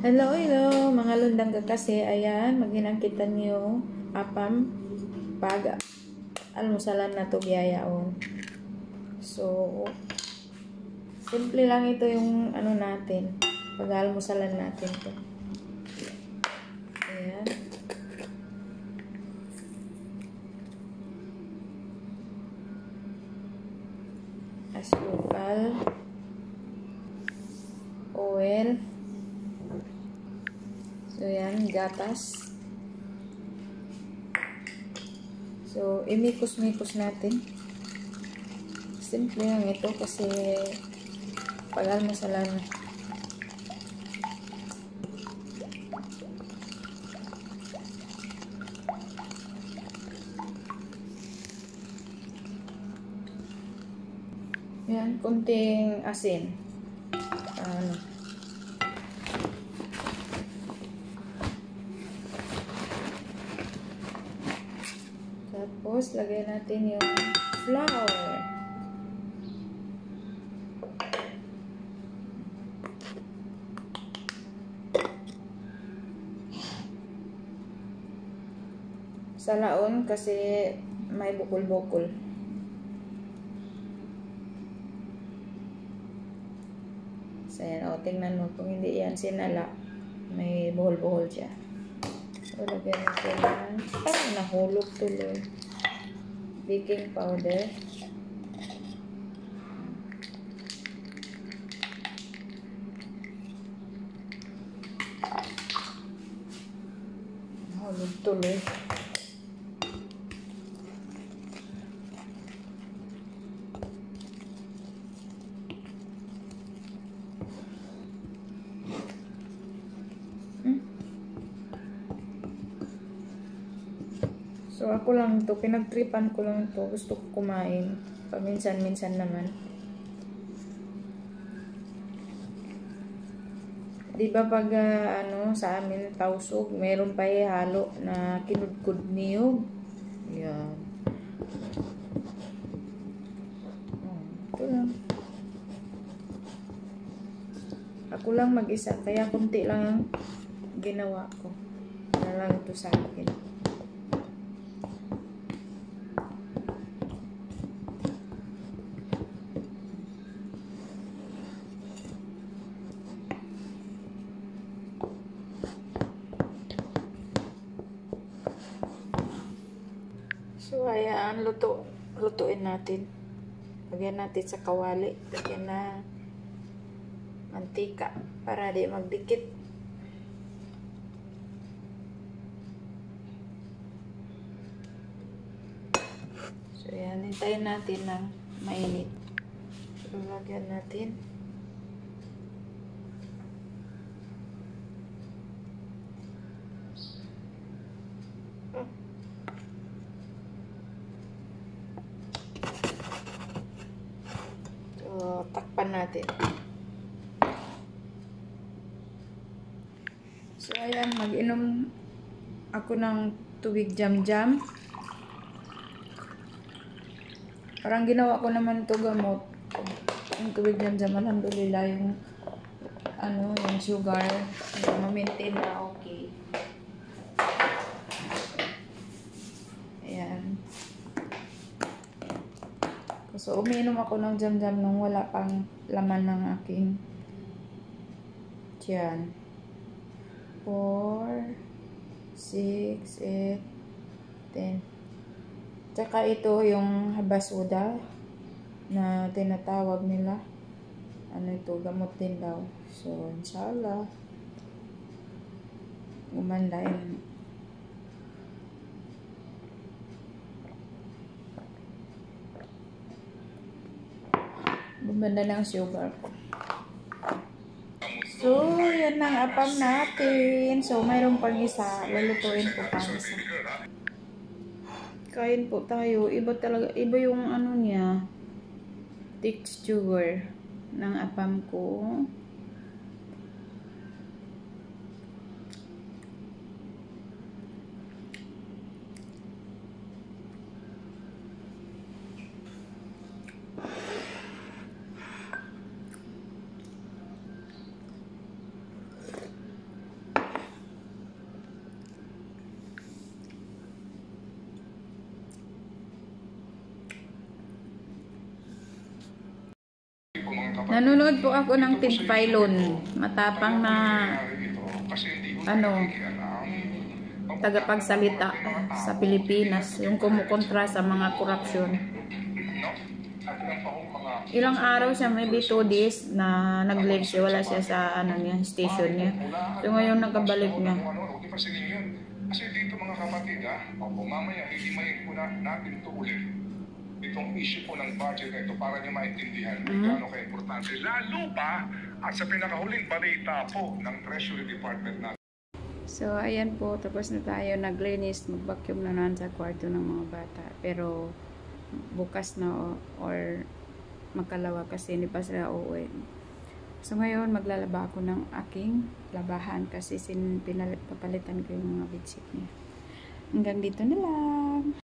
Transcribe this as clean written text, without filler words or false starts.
Hello, hello, mga lundang kakase. Ayan, maghinangkitan niyo apam pag almusalan na to biyayaon. So, simple lang ito yung ano natin, pag almusalan natin to. Ayan. Asukal, oil. So, yan, gatas. So, imikos-mikos natin. Simple lang ito kasi pag-almusalan. Yan, kunting asin. Tapos, lagay natin yung flour. Sa laon kasi may bukol-bukol. So, yan. O, tingnan mo. Kung hindi yan sinala, may buhol-buhol siya. So, lagyan natin yan. Parang nahulog tuloy. Baking powder. Nahulog tuloy. So, ako lang ito. Pinagtripan ko lang ito. Gusto ko kumain. Paminsan-minsan naman. Diba pag sa amin tausog, meron pa halo na kinudkud niyog. Yan. Ito lang. Ako lang mag-isa. Kaya kunti lang ang ginawa ko. Na lang ito sa akin. So, ayan, lutuin natin. Lagyan natin sa kawali. Lagyan na mantika para di magdikit. So, ayan, hintayin natin ng mainit. So, lagyan natin. Takpan natin. So, ayan, mag-inom ako ng tubig jam-jam. Parang ginawa ko naman ito gamot. Yung tubig jam-jam, alhamdulillah, yung yung sugar, ma-maintain na okay. Ayan. So, umiinom ako ng jam-jam nung wala pang laman ng aking tiyan. 4, 6, 8, 10. Tsaka ito yung habasuda na tinatawag nila. Ito, gamot din daw. So, inshallah, gumanda yun. Bumanda ng sugar ko. So, yan ang apam natin. So, mayroon pang isa. Lulutuin ko pang isa. Kain po tayo. Iba talaga. Iba yung niya. Texture ng apam ko. Nanonood po ako ng Tig Filon. Matapang na tagapagsalita sa Pilipinas, yung kumukontra sa mga korupsyon. Ilang araw siya, maybe 2 days na nag-live siya, wala siya sa station niya. So ngayon nakabalik niya. Kasi dito mga kapatid mamaya hindi mayin po natin ito ulit. Itong issue po ng budget na ito para niyo maintindihan kung gaano ka-importante. Lalo pa at sa pinakahuling balita po ng Treasury Department natin. So, ayan po, tapos na tayo naglinis, mag-vacuum na naman sa kwarto ng mga bata. Pero, bukas na or magkalawa kasi hindi pa sila uuwi. So, ngayon, maglalaba ako ng aking labahan kasi papalitan ko yung mga bedsheet niya. Hanggang dito na lang.